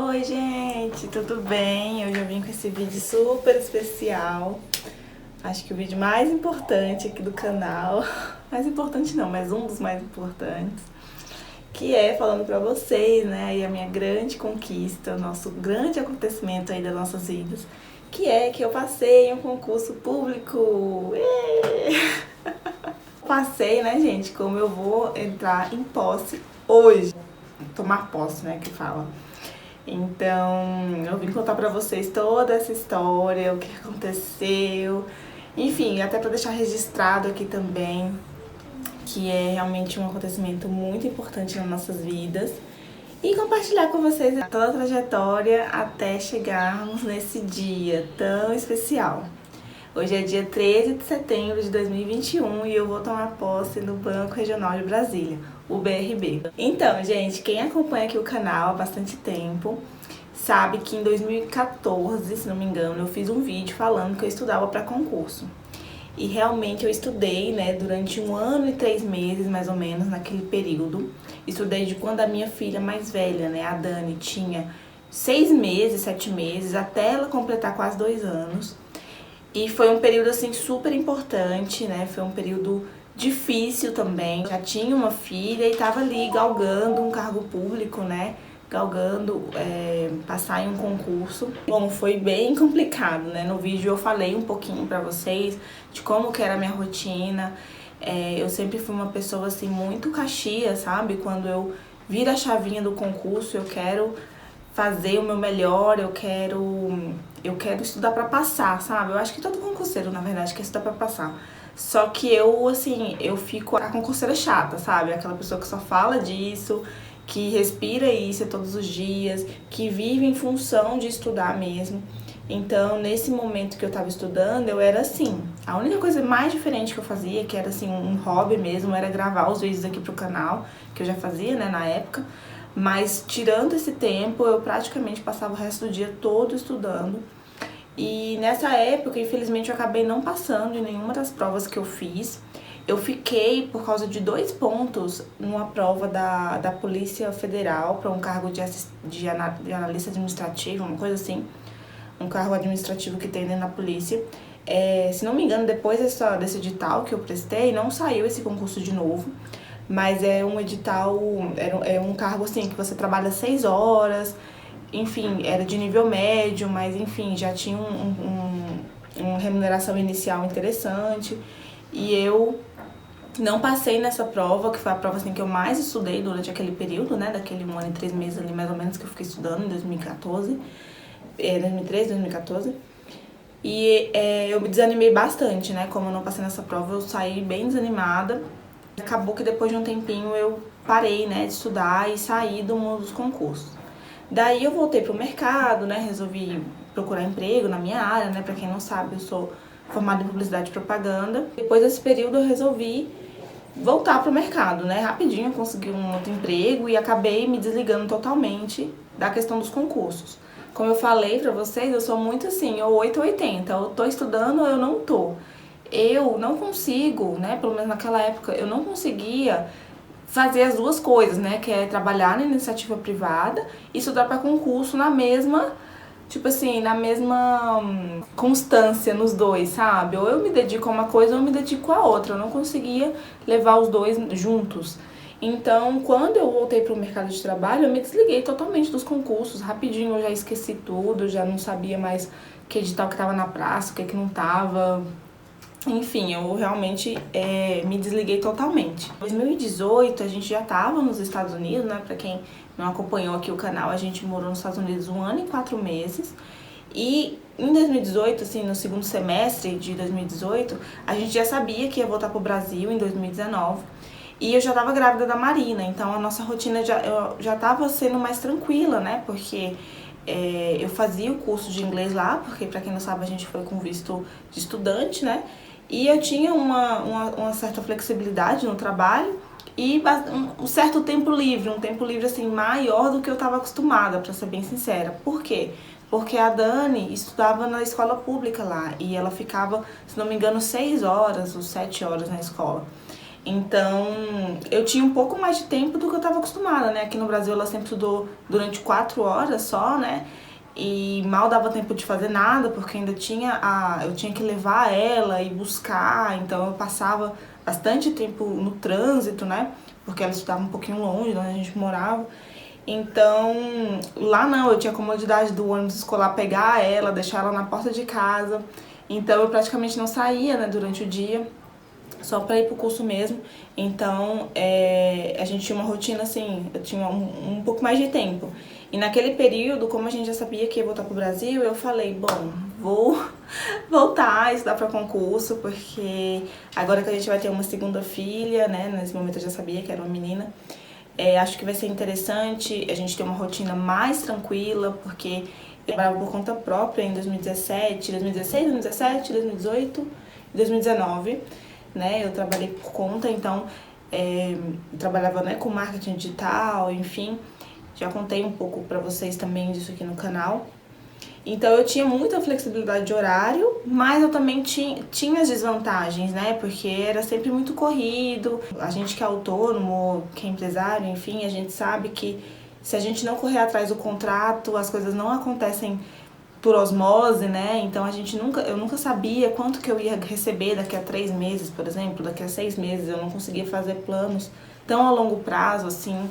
Oi gente, tudo bem? Hoje eu vim com esse vídeo super especial. Acho que o vídeo mais importante aqui do canal. Mais importante não, mas um dos mais importantes. Que é falando pra vocês, né, aí a minha grande conquista, o nosso grande acontecimento aí das nossas vidas. Que é que eu passei em um concurso público. Passei, né, gente, como eu vou entrar em posse hoje. Tomar posse, né, que fala. Então, eu vim contar pra vocês toda essa história, o que aconteceu, enfim, até pra deixar registrado aqui também, que é realmente um acontecimento muito importante nas nossas vidas, e compartilhar com vocês toda a trajetória até chegarmos nesse dia tão especial. Hoje é dia 13 de setembro de 2021 e eu vou tomar posse no Banco Regional de Brasília, o BRB. Então, gente, quem acompanha aqui o canal há bastante tempo sabe que em 2014, se não me engano, eu fiz um vídeo falando que eu estudava para concurso. E realmente eu estudei, né, durante 1 ano e 3 meses, mais ou menos, naquele período. Estudei de quando a minha filha mais velha, né, a Dani, tinha 6 meses, 7 meses, até ela completar quase 2 anos. E foi um período, assim, super importante, né? Foi um período difícil também. Já tinha uma filha e tava ali galgando um cargo público, né? Galgando passar em um concurso. Bom, foi bem complicado, né? No vídeo eu falei um pouquinho pra vocês de como que era a minha rotina. Eu sempre fui uma pessoa, assim, muito caxias, sabe? Quando eu viro a chavinha do concurso, eu quero fazer o meu melhor, eu quero estudar pra passar, sabe? Eu acho que todo concurseiro, na verdade, quer estudar pra passar. Só que eu, assim, eu fico a concurseira chata, sabe? Aquela pessoa que só fala disso, que respira isso todos os dias, que vive em função de estudar mesmo. Então, nesse momento que eu tava estudando, eu era assim. A única coisa mais diferente que eu fazia, que era assim, um hobby mesmo, era gravar os vídeos aqui pro canal, que eu já fazia, né, na época. Mas tirando esse tempo, eu praticamente passava o resto do dia todo estudando. E nessa época, infelizmente, eu acabei não passando em nenhuma das provas que eu fiz. Eu fiquei, por causa de 2 pontos, numa prova da Polícia Federal, para um cargo de analista administrativo, uma coisa assim. Um cargo administrativo que tem dentro da polícia. Se não me engano, depois desse edital que eu prestei, não saiu esse concurso de novo. Mas é um edital, é um cargo assim que você trabalha 6 horas, enfim, era de nível médio, mas enfim, já tinha uma remuneração inicial interessante. E eu não passei nessa prova, que foi a prova assim, que eu mais estudei durante aquele período, né, daquele 1 ano e 3 meses ali, mais ou menos, que eu fiquei estudando em 2014, 2013, 2014. E eu me desanimei bastante, né, como eu não passei nessa prova, eu saí bem desanimada. Acabou que depois de um tempinho eu parei, né, de estudar e saí do mundo dos concursos. Daí eu voltei pro mercado, né, resolvi procurar emprego na minha área, né, pra quem não sabe, eu sou formada em publicidade e propaganda. Depois desse período eu resolvi voltar pro mercado, né, rapidinho eu consegui um outro emprego e acabei me desligando totalmente da questão dos concursos. Como eu falei pra vocês, eu sou muito assim, ou 8 ou 80, eu tô estudando ou eu não tô. Eu não consigo, né, pelo menos naquela época, eu não conseguia fazer as duas coisas, né, que é trabalhar na iniciativa privada e estudar para concurso na mesma, tipo assim, na mesma constância nos dois, sabe? Ou eu me dedico a uma coisa ou eu me dedico a outra, eu não conseguia levar os dois juntos. Então, quando eu voltei para o mercado de trabalho, eu me desliguei totalmente dos concursos, rapidinho eu já esqueci tudo, já não sabia mais que edital que estava na praça, o que não estava. Enfim, eu realmente me desliguei totalmente. Em 2018, a gente já estava nos Estados Unidos, né? Pra quem não acompanhou aqui o canal, a gente morou nos Estados Unidos 1 ano e 4 meses. E em 2018, assim, no segundo semestre de 2018, a gente já sabia que ia voltar pro Brasil em 2019. E eu já estava grávida da Marina, então a nossa rotina já estava sendo mais tranquila, né? Porque eu fazia o curso de inglês lá, porque pra quem não sabe, a gente foi com visto de estudante, né? E eu tinha uma certa flexibilidade no trabalho e um certo tempo livre, um tempo livre assim maior do que eu estava acostumada, pra ser bem sincera. Por quê? Porque a Dani estudava na escola pública lá e ela ficava, se não me engano, 6 horas ou 7 horas na escola. Então, eu tinha um pouco mais de tempo do que eu estava acostumada, né? Aqui no Brasil ela sempre estudou durante 4 horas só, né? E mal dava tempo de fazer nada, porque ainda eu tinha que levar ela e buscar, então eu passava bastante tempo no trânsito, né? Porque ela estudava um pouquinho longe de onde a gente morava. Então, lá não, eu tinha a comodidade do ônibus escolar pegar ela, deixar ela na porta de casa. Então, eu praticamente não saía, né, durante o dia, só para ir pro curso mesmo. Então, a gente tinha uma rotina assim, eu tinha um pouco mais de tempo. E naquele período, como a gente já sabia que ia voltar pro Brasil, eu falei, bom, vou voltar a estudar para concurso, porque agora que a gente vai ter uma segunda filha, né, nesse momento eu já sabia que era uma menina, acho que vai ser interessante a gente ter uma rotina mais tranquila, porque eu trabalhava por conta própria em 2017, 2016, 2017, 2018 e 2019, né? Eu trabalhei por conta, então eu trabalhava, né, com marketing digital, enfim. Já contei um pouco pra vocês também disso aqui no canal. Então eu tinha muita flexibilidade de horário, mas eu também tinha as desvantagens, né? Porque era sempre muito corrido. A gente que é autônomo, que é empresário, enfim, a gente sabe que se a gente não correr atrás do contrato, as coisas não acontecem por osmose, né? Então eu nunca sabia quanto que eu ia receber daqui a 3 meses, por exemplo, daqui a 6 meses. Eu não conseguia fazer planos tão a longo prazo, assim.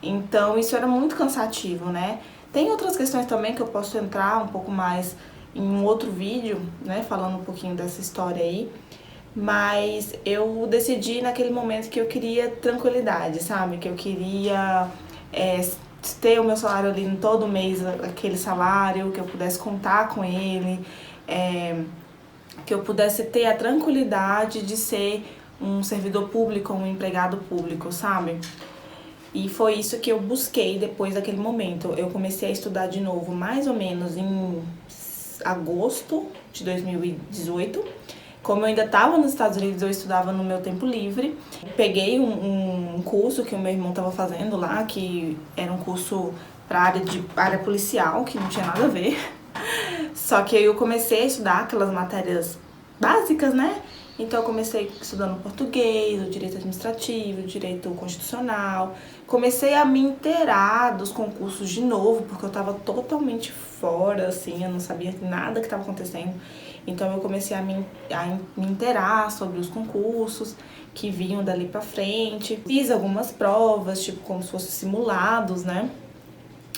Então isso era muito cansativo, né? Tem outras questões também que eu posso entrar um pouco mais em um outro vídeo, né, falando um pouquinho dessa história aí, mas eu decidi naquele momento que eu queria tranquilidade, sabe? Que eu queria ter o meu salário ali todo mês, aquele salário, que eu pudesse contar com ele, que eu pudesse ter a tranquilidade de ser um servidor público, um empregado público, sabe? E foi isso que eu busquei depois daquele momento. Eu comecei a estudar de novo mais ou menos em agosto de 2018. Como eu ainda estava nos Estados Unidos, eu estudava no meu tempo livre. Peguei um curso que o meu irmão estava fazendo lá, que era um curso para área policial, que não tinha nada a ver. Só que aí eu comecei a estudar aquelas matérias básicas, né? Então eu comecei estudando português, o direito administrativo, o direito constitucional. Comecei a me inteirar dos concursos de novo, porque eu tava totalmente fora, assim, eu não sabia nada que estava acontecendo. Então eu comecei a me inteirar sobre os concursos que vinham dali pra frente. Fiz algumas provas, tipo como se fossem simulados, né?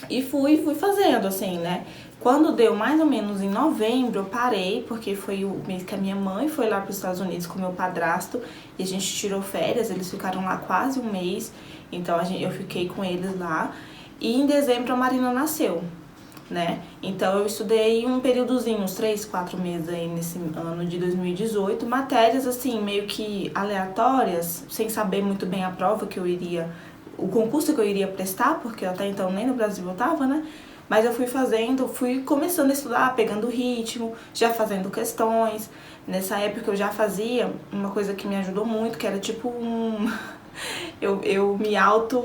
E fui fazendo, assim, né? Quando deu mais ou menos em novembro, eu parei, porque foi o mês que a minha mãe foi lá para os Estados Unidos com o meu padrasto e a gente tirou férias, eles ficaram lá quase um mês, então eu fiquei com eles lá. E em dezembro a Marina nasceu, né? Então eu estudei um períodozinho, uns 3, 4 meses aí nesse ano de 2018, matérias assim, meio que aleatórias, sem saber muito bem a prova que eu iria, o concurso que eu iria prestar, porque até então nem no Brasil eu tava, né? Mas eu fui começando a estudar, pegando ritmo, já fazendo questões. Nessa época eu já fazia uma coisa que me ajudou muito, que era tipo eu me auto...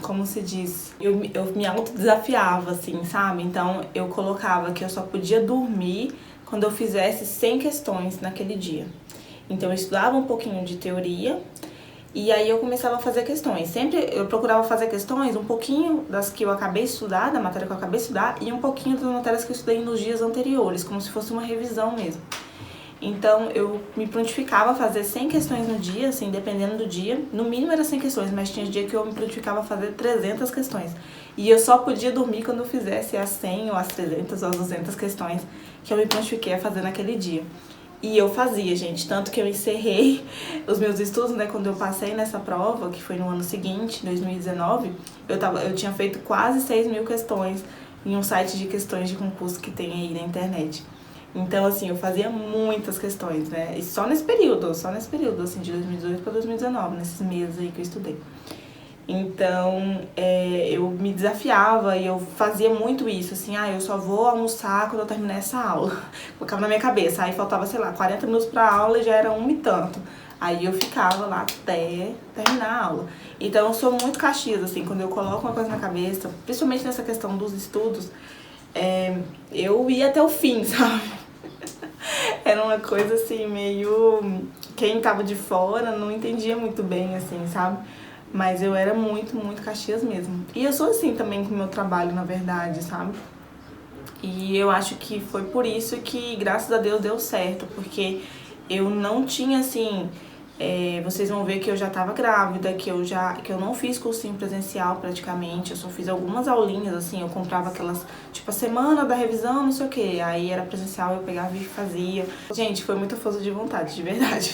Como se diz? Eu me auto desafiava, assim, sabe? Então eu colocava que eu só podia dormir quando eu fizesse 100 questões naquele dia. Então eu estudava um pouquinho de teoria, e aí eu começava a fazer questões. Sempre eu procurava fazer questões, um pouquinho das que eu acabei de estudar, da matéria que eu acabei de estudar, e um pouquinho das matérias que eu estudei nos dias anteriores, como se fosse uma revisão mesmo. Então eu me prontificava a fazer 100 questões no dia, assim, dependendo do dia. No mínimo era 100 questões, mas tinha dia que eu me prontificava a fazer 300 questões. E eu só podia dormir quando eu fizesse as 100 ou as 300 ou as 200 questões que eu me prontifiquei a fazer naquele dia. E eu fazia, gente, tanto que eu encerrei os meus estudos, né, quando eu passei nessa prova, que foi no ano seguinte, 2019, eu tinha feito quase 6.000 questões em um site de questões de concurso que tem aí na internet. Então, assim, eu fazia muitas questões, né, e só nesse período, assim, de 2018 para 2019, nesses meses aí que eu estudei. Então, eu me desafiava e eu fazia muito isso, assim, eu só vou almoçar quando eu terminar essa aula. Colocava na minha cabeça, aí faltava, sei lá, 40 minutos pra aula e já era 1 e tanto. Aí eu ficava lá até terminar a aula. Então eu sou muito Caxias, assim, quando eu coloco uma coisa na cabeça, principalmente nessa questão dos estudos, eu ia até o fim, sabe? Era uma coisa assim, meio quem tava de fora não entendia muito bem, assim, sabe? Mas eu era muito, muito Caxias mesmo. E eu sou assim também com o meu trabalho, na verdade, sabe? E eu acho que foi por isso que, graças a Deus, deu certo, porque eu não tinha, assim, vocês vão ver que eu já tava grávida, que eu não fiz cursinho presencial praticamente, eu só fiz algumas aulinhas, assim, eu comprava aquelas, tipo, a semana da revisão, não sei o que, aí era presencial, eu pegava e fazia. Gente, foi muita força de vontade, de verdade,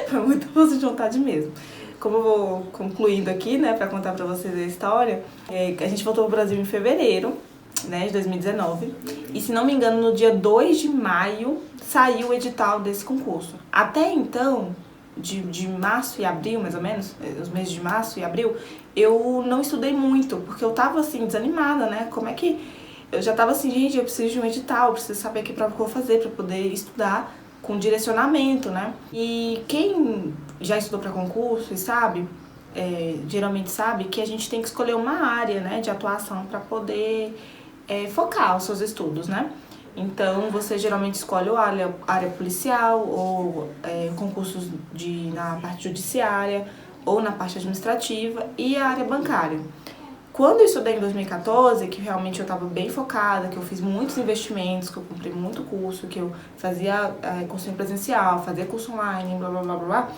foi muita força de vontade mesmo. Como eu vou concluindo aqui, né, pra contar pra vocês a história, a gente voltou pro Brasil em fevereiro, né, de 2019, e se não me engano, no dia 2 de maio saiu o edital desse concurso. Até então, de março e abril, mais ou menos, os meses de março e abril, eu não estudei muito, porque eu tava assim, desanimada, né? Como é que. Eu já tava assim, gente, eu preciso de um edital, eu preciso saber que prova que eu vou fazer pra poder estudar com direcionamento, né? E quem já estudou pra concurso e sabe, geralmente sabe que a gente tem que escolher uma área, né, de atuação pra poder focar os seus estudos, né? Então, você geralmente escolhe a área policial ou concursos na parte judiciária ou na parte administrativa e a área bancária. Quando eu estudei em 2014, que realmente eu estava bem focada, que eu fiz muitos investimentos, que eu comprei muito curso, que eu fazia curso presencial, fazia curso online, blá, blá, blá, blá,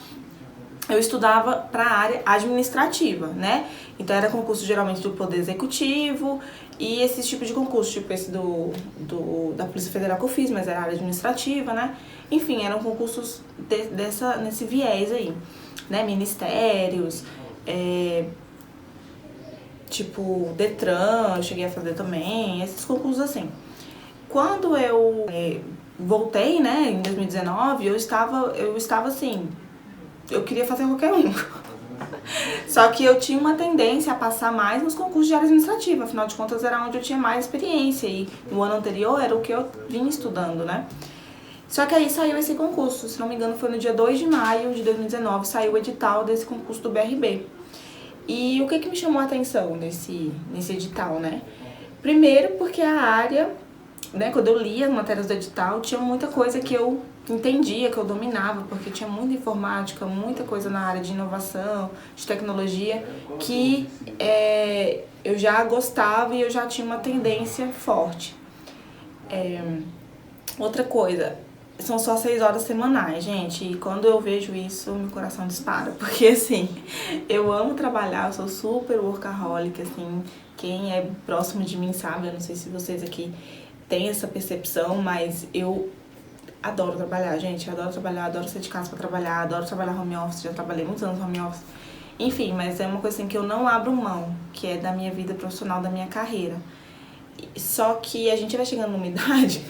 eu estudava para a área administrativa, né? Então era concurso geralmente do Poder Executivo e esses tipos de concurso, tipo esse da Polícia Federal que eu fiz, mas era área administrativa, né? Enfim, eram concursos nesse viés aí, né? Ministérios, tipo Detran, eu cheguei a fazer também, esses concursos assim. Quando eu voltei, né, em 2019, eu estava assim, eu queria fazer qualquer um. Só que eu tinha uma tendência a passar mais nos concursos de área administrativa, afinal de contas era onde eu tinha mais experiência e no ano anterior era o que eu vinha estudando, né? Só que aí saiu esse concurso, se não me engano foi no dia 2 de maio de 2019, saiu o edital desse concurso do BRB. E o que me chamou a atenção nesse edital, né? Primeiro porque a área, né, quando eu lia as matérias do edital, tinha muita coisa que eu entendia, que eu dominava, porque tinha muita informática, muita coisa na área de inovação, de tecnologia, que eu já gostava e eu já tinha uma tendência forte. Outra coisa, são só 6 horas semanais, gente, e quando eu vejo isso, meu coração dispara, porque assim, eu amo trabalhar, eu sou super workaholic, assim, quem é próximo de mim sabe, eu não sei se vocês aqui têm essa percepção, mas eu adoro trabalhar, gente, eu adoro trabalhar, adoro sair de casa pra trabalhar, adoro trabalhar home office, já trabalhei muitos anos home office, enfim, mas é uma coisa assim que eu não abro mão, que é da minha vida profissional, da minha carreira. Só que a gente vai chegando numa idade,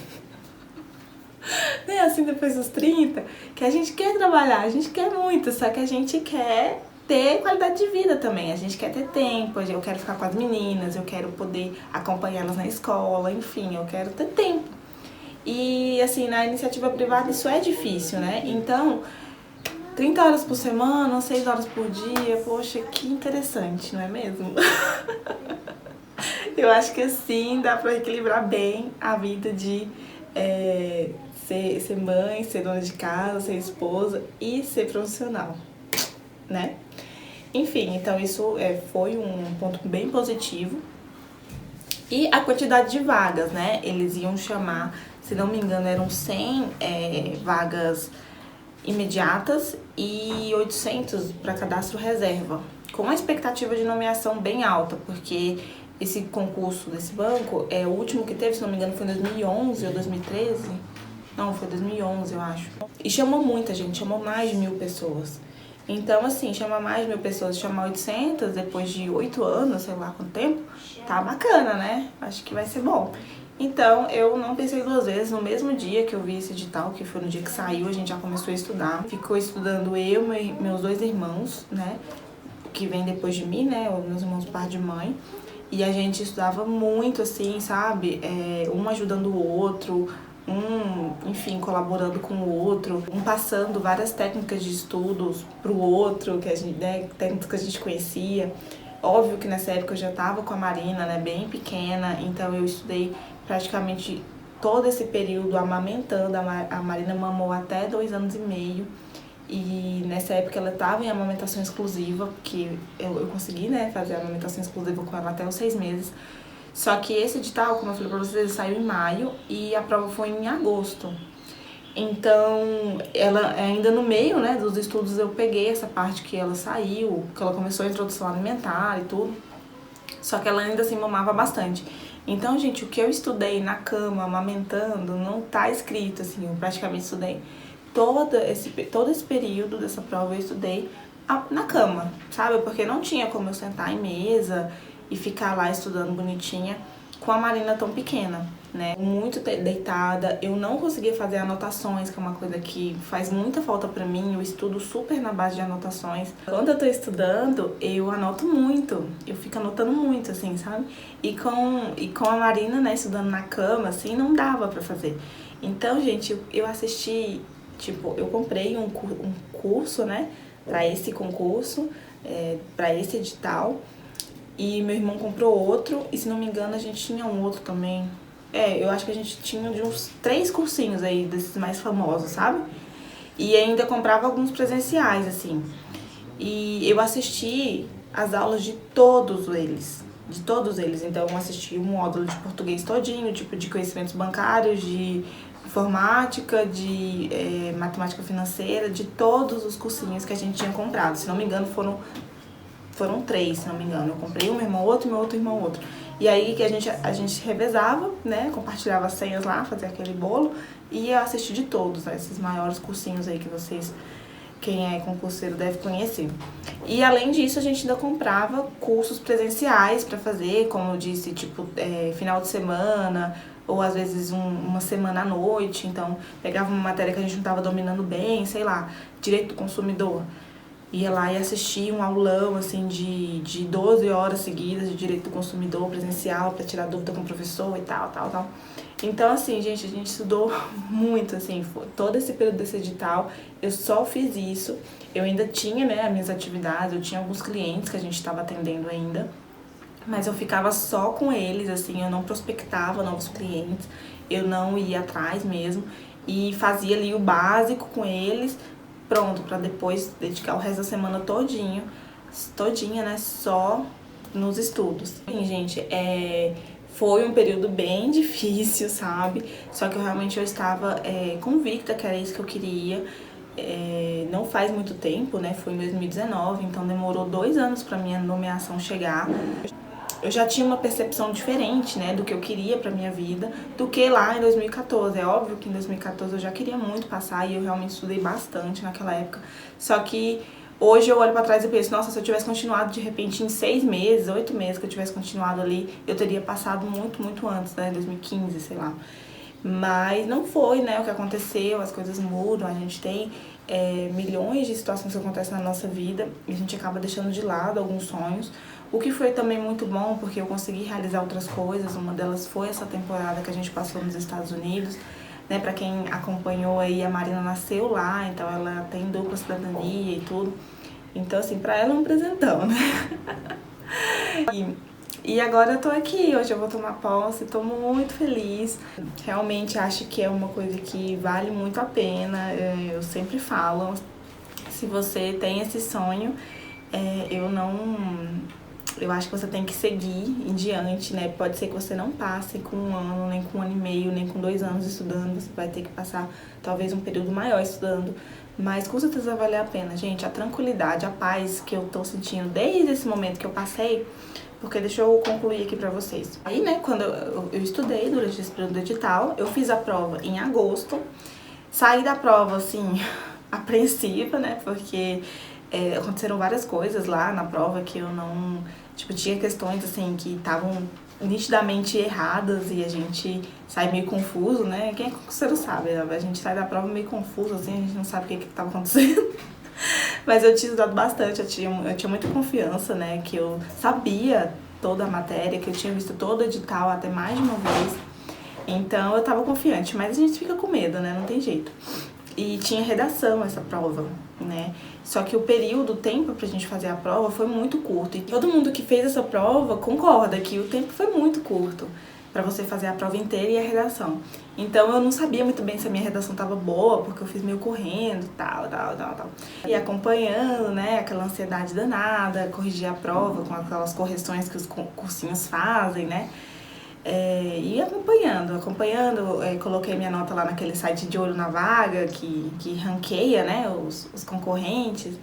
né, assim depois dos 30, que a gente quer trabalhar, a gente quer muito, só que a gente quer ter qualidade de vida também, a gente quer ter tempo, eu quero ficar com as meninas, eu quero poder acompanhá-las na escola, enfim, eu quero ter tempo. E assim, na iniciativa privada isso é difícil, né? Então, 30 horas por semana, 6 horas por dia, poxa, que interessante, não é mesmo? Eu acho que assim dá pra equilibrar bem a vida de ser mãe, ser dona de casa, ser esposa e ser profissional, né? Enfim, então isso foi um ponto bem positivo. E a quantidade de vagas, né? Eles iam chamar, se não me engano, eram 100 vagas imediatas e 800 para cadastro reserva, com uma expectativa de nomeação bem alta, porque esse concurso desse banco, o último que teve, se não me engano, foi em 2011 ou 2013. Não, foi 2011, eu acho. E chamou muita gente, chamou mais de 1.000 pessoas. Então, assim, chamar mais de 1.000 pessoas, chamar 800 depois de 8 anos, sei lá quanto tempo, tá bacana, né? Acho que vai ser bom. Então, eu não pensei 2 vezes. No mesmo dia que eu vi esse edital, que foi no dia que saiu, a gente já começou a estudar. Ficou estudando eu, meus 2 irmãos, né? Que vem depois de mim, né? Os meus irmãos par de mãe. E a gente estudava muito, assim, sabe? Um ajudando o outro, enfim, colaborando com o outro, passando várias técnicas de estudos pro outro, que a gente, né, técnicas que a gente conhecia. Óbvio que nessa época eu já estava com a Marina, né, bem pequena, então eu estudei praticamente todo esse período amamentando. A Marina mamou até 2 anos e meio. E nessa época ela estava em amamentação exclusiva, porque eu consegui, né, fazer a amamentação exclusiva com ela até os 6 meses. Só que esse edital, como eu falei pra vocês, ele saiu em maio e a prova foi em agosto. Então, ela ainda no meio, né, dos estudos eu peguei essa parte que ela saiu, que ela começou a introdução alimentar e tudo. Só que ela ainda assim mamava bastante. Então, gente, o que eu estudei na cama, amamentando, não tá escrito, assim, eu praticamente estudei todo esse período dessa prova eu estudei na cama, sabe? Porque não tinha como eu sentar em mesa e ficar lá estudando bonitinha com a Marina tão pequena, né? Muito deitada, eu não conseguia fazer anotações, que é uma coisa que faz muita falta pra mim, eu estudo super na base de anotações. Quando eu tô estudando, eu anoto muito, eu fico anotando muito, assim, sabe? E com a Marina, né, estudando na cama, assim, não dava pra fazer. Então, gente, eu assisti, tipo, eu comprei um curso, né, pra esse concurso, pra esse edital. E meu irmão comprou outro, e se não me engano a gente tinha um outro também. Eu acho que a gente tinha de uns 3 cursinhos aí, desses mais famosos, sabe? E ainda comprava alguns presenciais, assim. E eu assisti as aulas de todos eles. De todos eles. Então eu assisti o módulo de português todinho, tipo de conhecimentos bancários, de informática, de matemática financeira, de todos os cursinhos que a gente tinha comprado. Se não me engano, foram 3, se não me engano. Eu comprei um, meu irmão outro, meu outro irmão outro. E aí que a gente revezava, né? Compartilhava as senhas lá, fazia aquele bolo. E eu assisti de todos, né, esses maiores cursinhos aí que vocês, quem é concurseiro, deve conhecer. E além disso, a gente ainda comprava cursos presenciais pra fazer, como eu disse, tipo, final de semana, ou às vezes uma semana à noite. Então, pegava uma matéria que a gente não tava dominando bem, sei lá, direito do consumidor. Ia lá e assistia um aulão, assim, de 12 horas seguidas de direito do consumidor presencial pra tirar dúvida com o professor e tal. Então, assim, gente, a gente estudou muito, assim, todo esse período desse edital, eu só fiz isso. Eu ainda tinha, né, as minhas atividades, eu tinha alguns clientes que a gente estava atendendo ainda, mas eu ficava só com eles, assim, eu não prospectava novos clientes, eu não ia atrás mesmo, e fazia ali o básico com eles, pronto, pra depois dedicar o resto da semana todinha, né, só nos estudos. Sim, gente, foi um período bem difícil, sabe? Só que eu estava convicta que era isso que eu queria. Não faz muito tempo, né? Foi em 2019, então demorou 2 anos pra minha nomeação chegar. Eu já tinha uma percepção diferente, né, do que eu queria pra minha vida, do que lá em 2014. É óbvio que em 2014 eu já queria muito passar e eu realmente estudei bastante naquela época. Só que hoje eu olho pra trás e penso, nossa, se eu tivesse continuado de repente em 6 meses, 8 meses que eu tivesse continuado ali, eu teria passado muito, muito antes, né, 2015, sei lá. Mas não foi, né, o que aconteceu, as coisas mudam, a gente tem milhões de situações que acontecem na nossa vida e a gente acaba deixando de lado alguns sonhos. O que foi também muito bom, porque eu consegui realizar outras coisas, uma delas foi essa temporada que a gente passou nos Estados Unidos, né, pra quem acompanhou aí, a Marina nasceu lá, então ela tem dupla cidadania e tudo. Então, assim, pra ela é um presentão, né? E agora eu tô aqui, hoje eu vou tomar posse, tô muito feliz. Realmente acho que é uma coisa que vale muito a pena, eu sempre falo, se você tem esse sonho, eu acho que você tem que seguir em diante, né? Pode ser que você não passe com 1 ano, nem com 1 ano e meio, nem com 2 anos estudando, você vai ter que passar talvez um período maior estudando, mas com certeza vale a pena, gente. A tranquilidade, a paz que eu tô sentindo desde esse momento que eu passei, porque deixa eu concluir aqui pra vocês. Aí, né, quando eu estudei durante esse período edital, eu fiz a prova em agosto, saí da prova, assim, apreensiva, né, porque aconteceram várias coisas lá na prova que eu não... Tipo, tinha questões, assim, que estavam nitidamente erradas e a gente sai meio confuso, né? Quem é concurseiro sabe, a gente sai da prova meio confuso, assim, a gente não sabe o que estava acontecendo. Mas eu tinha estudado bastante, eu tinha muita confiança, né? Que eu sabia toda a matéria, que eu tinha visto todo o edital até mais de uma vez. Então eu tava confiante, mas a gente fica com medo, né? Não tem jeito. E tinha redação essa prova, né? Só que o período, o tempo pra gente fazer a prova foi muito curto. E todo mundo que fez essa prova concorda que o tempo foi muito curto. para você fazer a prova inteira e a redação. Então eu não sabia muito bem se a minha redação tava boa, porque eu fiz meio correndo, tal. E acompanhando, né, aquela ansiedade danada, corrigir a prova com aquelas correções que os cursinhos fazem, né. E acompanhando, coloquei minha nota lá naquele site de olho na vaga, que ranqueia, né, os concorrentes.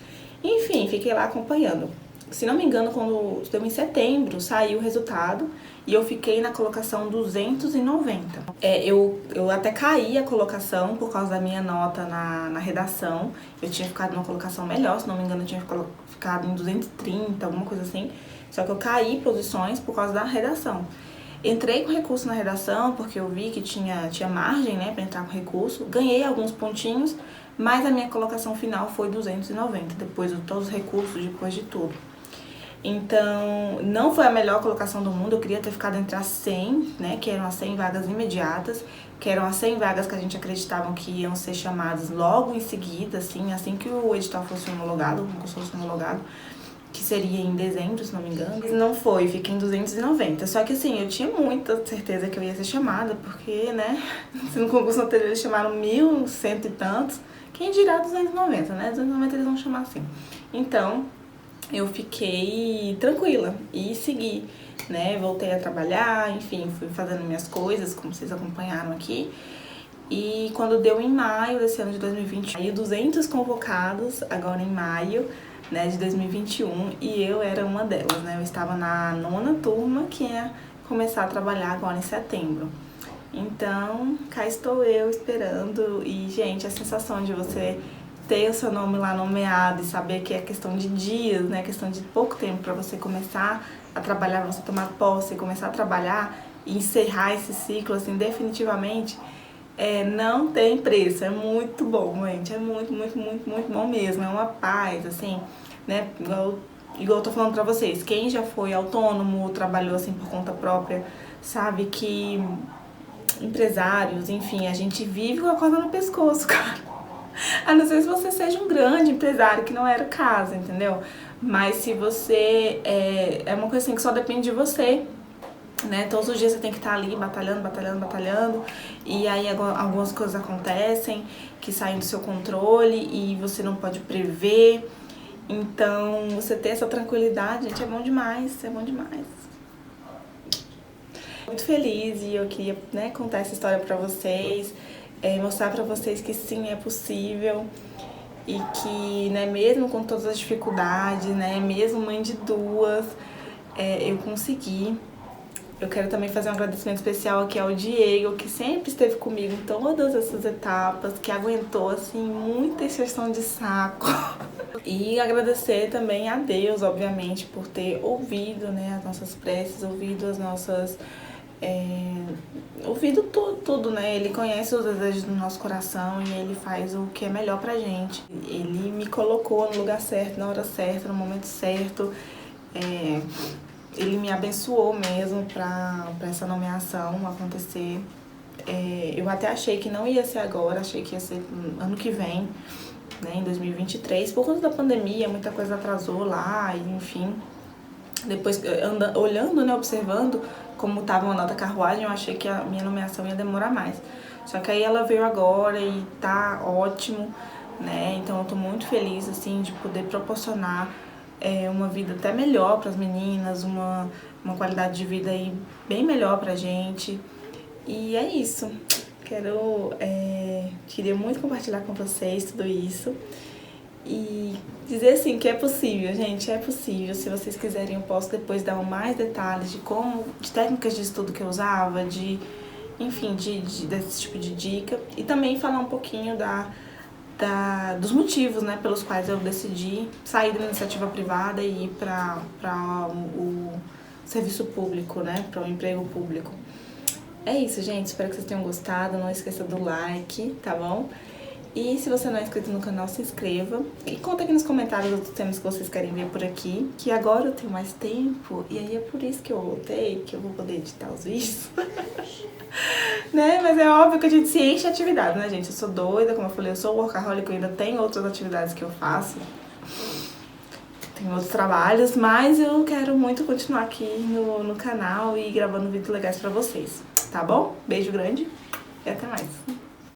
Enfim, fiquei lá acompanhando. Se não me engano, quando deu em setembro, saiu o resultado e eu fiquei na colocação 290. Eu até caí a colocação por causa da minha nota na redação. Eu tinha ficado numa colocação melhor, se não me engano, eu tinha ficado em 230, alguma coisa assim. Só que eu caí posições por causa da redação. Entrei com recurso na redação, porque eu vi que tinha margem, né, pra entrar com recurso. Ganhei alguns pontinhos, mas a minha colocação final foi 290, depois de todos os recursos, depois de tudo. Então, não foi a melhor colocação do mundo, eu queria ter ficado entre as 100, né, que eram as 100 vagas imediatas, que eram as 100 vagas que a gente acreditava que iam ser chamadas logo em seguida, assim que o edital fosse homologado, o concurso fosse homologado, que seria em dezembro, se não me engano. Não foi, fiquei em 290. Só que assim, eu tinha muita certeza que eu ia ser chamada, porque, né, se no concurso anterior eles chamaram 1.100 e tantos, quem dirá 290, né? 290 eles vão chamar assim. Então, eu fiquei tranquila e segui, né? Voltei a trabalhar, enfim, fui fazendo minhas coisas, como vocês acompanharam aqui. E quando deu em maio desse ano de 2020, aí 200 convocados, agora em maio, né, de 2021, e eu era uma delas, né? Eu estava na 9ª turma, que ia começar a trabalhar agora em setembro. Então, cá estou eu esperando. E, gente, a sensação de você ter o seu nome lá nomeado e saber que é questão de dias, né, questão de pouco tempo para você começar a trabalhar, você tomar posse, começar a trabalhar e encerrar esse ciclo, assim, definitivamente, não tem preço. É muito bom, gente, é muito bom mesmo, é uma paz, assim, né, igual eu tô falando pra vocês, quem já foi autônomo, trabalhou assim por conta própria, sabe que empresários, enfim, a gente vive com a corda no pescoço, cara. A não ser se você seja um grande empresário, que não era o caso, entendeu? Mas se você é uma coisa assim que só depende de você, né? Todos os dias você tem que estar ali batalhando, e aí algumas coisas acontecem que saem do seu controle e você não pode prever. Então, você ter essa tranquilidade, gente, é bom demais, é bom demais. Muito feliz e eu queria, né, contar essa história pra vocês, mostrar pra vocês que sim, é possível e que, né, mesmo com todas as dificuldades, né, mesmo mãe de duas, eu consegui. Eu quero também fazer um agradecimento especial aqui ao Diego, que sempre esteve comigo em todas essas etapas, que aguentou, assim, muita exceção de saco. E agradecer também a Deus, obviamente, por ter ouvido, né, as nossas preces, ouvido as nossas... ouvido tudo, né? Ele conhece os desejos do nosso coração e ele faz o que é melhor pra gente. Ele me colocou no lugar certo, na hora certa, no momento certo. Ele me abençoou mesmo pra essa nomeação acontecer. Eu até achei que não ia ser agora, achei que ia ser ano que vem, né, em 2023. Por conta da pandemia, muita coisa atrasou lá, e enfim. Depois, olhando, né, observando como estava uma nota carruagem, eu achei que a minha nomeação ia demorar mais. Só que aí ela veio agora e tá ótimo, né? Então eu tô muito feliz, assim, de poder proporcionar uma vida até melhor para as meninas, uma qualidade de vida aí bem melhor pra gente. E é isso. Queria muito compartilhar com vocês tudo isso. E dizer assim que é possível, gente, é possível. Se vocês quiserem, eu posso depois dar mais detalhes de técnicas de estudo que eu usava, enfim, desse tipo de dica. E também falar um pouquinho dos motivos, né, pelos quais eu decidi sair da iniciativa privada e ir para o serviço público, né, para o emprego público. É isso, gente. Espero que vocês tenham gostado. Não esqueça do like, tá bom? E se você não é inscrito no canal, se inscreva. E conta aqui nos comentários outros temas que vocês querem ver por aqui. Que agora eu tenho mais tempo. E aí é por isso que eu voltei, que eu vou poder editar os vídeos. Né? Mas é óbvio que a gente se enche de atividade, né, gente? Eu sou doida, como eu falei, eu sou workaholic, eu ainda tenho outras atividades que eu faço. tenho outros trabalhos, mas eu quero muito continuar aqui no canal e gravando vídeos legais pra vocês, tá bom? Beijo grande e até mais!